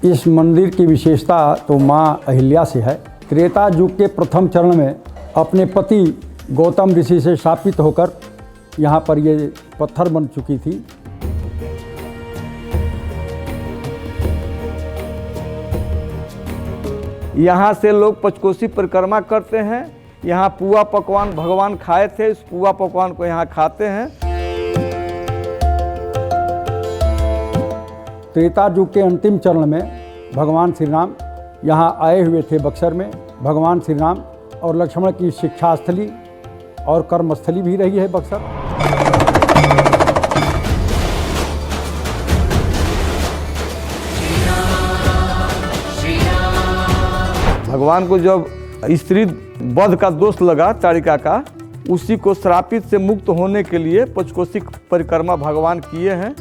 इस मंदिर की विशेषता तो माँ अहिल्या से है। त्रेता युग के प्रथम चरण में अपने पति गौतम ऋषि से शापित होकर यहाँ पर ये पत्थर बन चुकी थी। यहाँ से लोग पंचकोशी परिक्रमा करते हैं। यहाँ पुआ पकवान भगवान खाए थे, इस पुआ पकवान को यहाँ खाते हैं। त्रेता युग के अंतिम चरण में भगवान श्री राम यहाँ आए हुए थे। बक्सर में भगवान श्री राम और लक्ष्मण की शिक्षा स्थली और कर्मस्थली भी रही है बक्सर। भगवान को जब स्त्री वध का दोष लगा ताड़िका का, उसी को श्रापित से मुक्त होने के लिए पंचकोशी परिक्रमा भगवान किए हैं।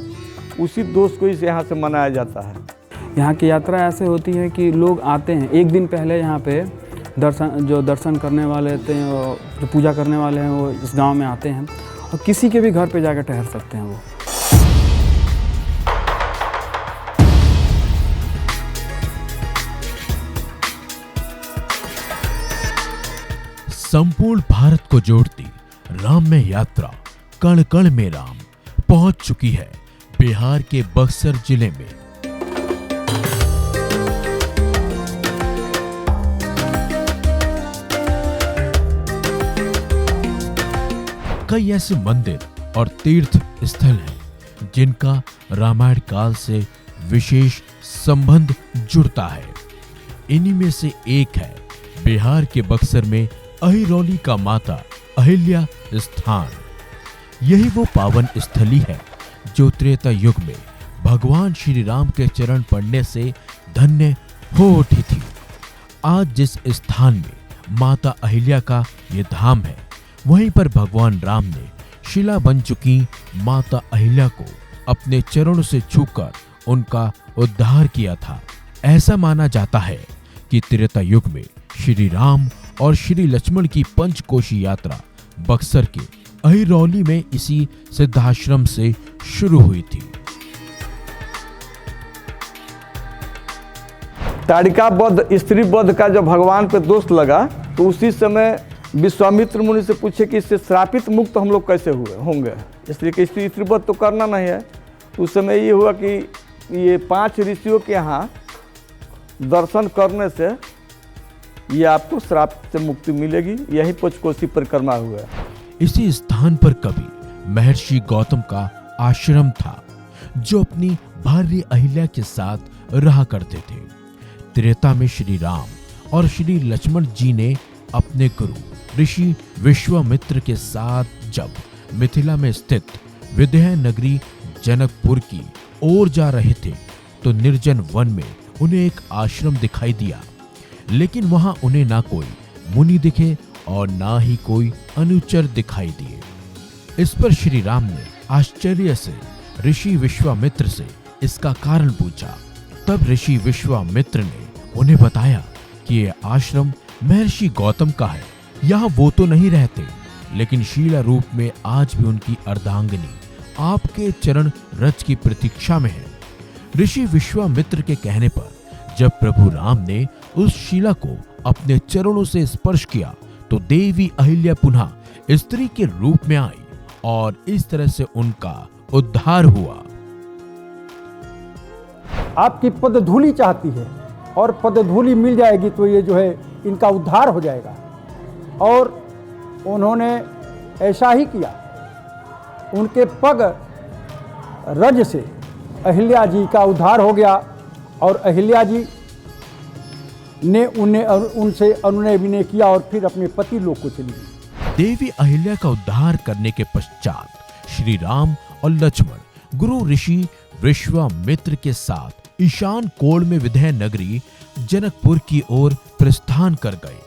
उसी दोष को इस यहाँ से मनाया जाता है। यहाँ की यात्रा ऐसे होती है कि लोग आते हैं एक दिन पहले यहाँ पे दर्शन करने वाले होते हैं, जो पूजा करने वाले हैं वो इस गांव में आते हैं और किसी के भी घर पे जाकर ठहर सकते हैं वो। संपूर्ण भारत को जोड़ती राममय यात्रा कण कण में राम पहुंच चुकी है बिहार के बक्सर जिले में। कई ऐसे मंदिर और तीर्थ स्थल हैं जिनका रामायण काल से विशेष संबंध जुड़ता है। इन्हीं में से एक है बिहार के बक्सर में अहिरौली का माता अहिल्या स्थान। यही वो पावन स्थली है जो त्रेता युग में भगवान श्री राम के चरण पड़ने से धन्य हो उठी थी। आज जिस स्थान में माता अहिल्या का ये धाम है, वहीं पर भगवान राम ने शिला बन चुकी माता अहिल्या को अपने चरणों से छूकर उनका उद्धार किया था। ऐसा माना जाता है कि त्रेता युग में श्री राम और श्री लक्ष्मण की पंचकोशी यात्रा बक्सर के अहिरौली में इसी सिद्धाश्रम से शुरू हुई थी। ताड़िका वध, स्त्री वध का जब भगवान पे दोष लगा तो उसी समय विश्वामित्र मुनि से पूछे कि इससे श्रापित मुक्त हम लोग कैसे होंगे, इसलिए कि स्त्री वध तो करना नहीं है। उस समय ये हुआ कि ये 5 ऋषियों के यहाँ दर्शन करने से ये आपको श्राप से मुक्ति मिलेगी। यही पंचकोशी परिक्रमा हुआ है। इसी स्थान पर कभी महर्षि गौतम का आश्रम था, जो अपनी भार्य अहिल्या के साथ रहा करते थे। त्रेता में श्री राम और श्री लक्ष्मण जी ने अपने गुरु ऋषि विश्वामित्र के साथ जब मिथिला में स्थित विदेह नगरी जनकपुर की ओर जा रहे थे तो निर्जन वन में उन्हें एक आश्रम दिखाई दिया, लेकिन वहां उन्हें ना कोई मुनि दिखे और ना ही कोई अनुचर दिखाई दिए। इस पर श्री राम ने आश्चर्य से ऋषि विश्वामित्र से इसका कारण पूछा। तब ऋषि विश्वामित्र ने उन्हें बताया कि यह आश्रम महर्षि गौतम का है। यहाँ वो तो नहीं रहते, लेकिन शीला रूप में आज भी उनकी अर्धांगिनी आपके चरण रज की प्रतीक्षा में है। ऋषि विश्वामित्र के कहने पर जब प्रभु राम ने उस शिला को अपने चरणों से स्पर्श किया तो देवी अहिल्या पुनः स्त्री के रूप में आई और इस तरह से उनका उद्धार हुआ। आपकी पदधूलि चाहती है और पदधूलि मिल जाएगी तो ये जो है इनका उद्धार हो जाएगा। और उन्होंने ऐसा ही किया। उनके पग रज से अहिल्या जी का उद्धार हो गया और अहिल्या जी ने उनसे अनुनय विनय किया और फिर अपने पति लोक को चली गई। देवी अहिल्या का उद्धार करने के पश्चात श्री राम और लक्ष्मण गुरु ऋषि विश्वामित्र के साथ ईशान कोण में विदेह नगरी जनकपुर की ओर प्रस्थान कर गए।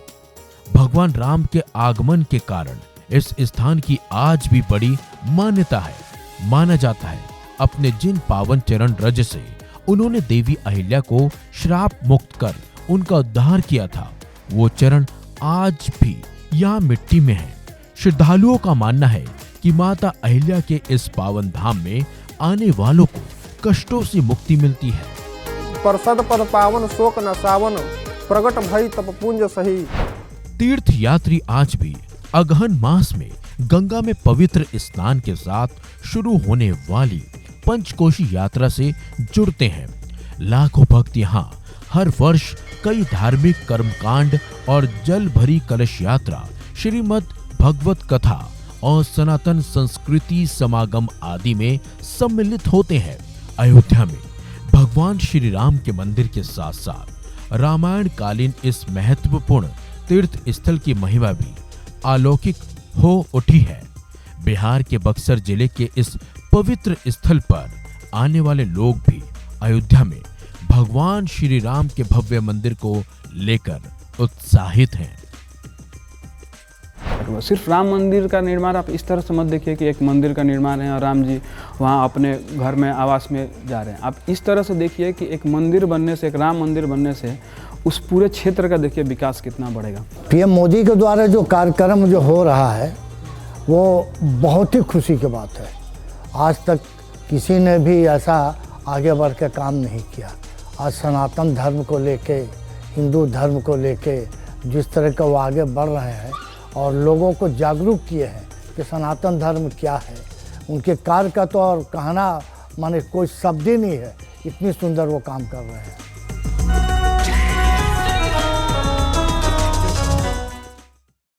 भगवान राम के आगमन के कारण इस स्थान की आज भी बड़ी मान्यता है। माना जाता है अपने जिन पावन चरण रज से उन्होंने देवी अहिल्या को श्राप मुक्त कर उनका उद्धार किया था, वो चरण आज भी यहाँ मिट्टी में है। श्रद्धालुओं का मानना है कि माता अहिल्या के इस पावन धाम में आने वालों को कष्टों से मुक्ति मिलती है। परसद पद पावन शोक न सावन प्रगट भई तप पुंज सही। तीर्थ यात्री आज भी अगहन मास में गंगा में पवित्र स्नान के साथ शुरू होने वाली पंचकोशी यात्रा से जुड़ते हैं। लाखों भक्त यहाँ हर वर्ष कई धार्मिक कर्मकांड और जल भरी कलश यात्रा, श्रीमद् भगवत कथा और सनातन संस्कृति समागम आदि में सम्मिलित होते हैं। अयोध्या में भगवान श्री राम के मंदिर के साथ साथ रामायण कालीन इस महत्वपूर्ण तीर्थ स्थल की महिमा भी अलौकिक हो उठी है। बिहार के बक्सर जिले के इस पवित्र स्थल पर आने वाले लोग भी अयोध्या में भगवान श्री राम के भव्य मंदिर को लेकर उत्साहित हैं। सिर्फ राम मंदिर का निर्माण आप इस तरह से मत देखिए कि एक मंदिर का निर्माण है और राम जी वहाँ अपने घर में आवास में जा रहे हैं। आप इस तरह से देखिए कि एक मंदिर बनने से, एक राम मंदिर बनने से उस पूरे क्षेत्र का देखिए विकास कितना बढ़ेगा। पीएम मोदी के द्वारा जो कार्यक्रम जो हो रहा है वो बहुत ही खुशी की बात है। आज तक किसी ने भी ऐसा आगे बढ़ के काम नहीं किया। आज सनातन धर्म को लेके, हिंदू धर्म को लेके जिस तरह का वो आगे बढ़ रहे हैं और लोगों को जागरूक किए हैं कि सनातन धर्म क्या है, उनके कार्य का तो और कहना माने कोई शब्द ही नहीं है, इतनी सुंदर वो काम कर रहे हैं।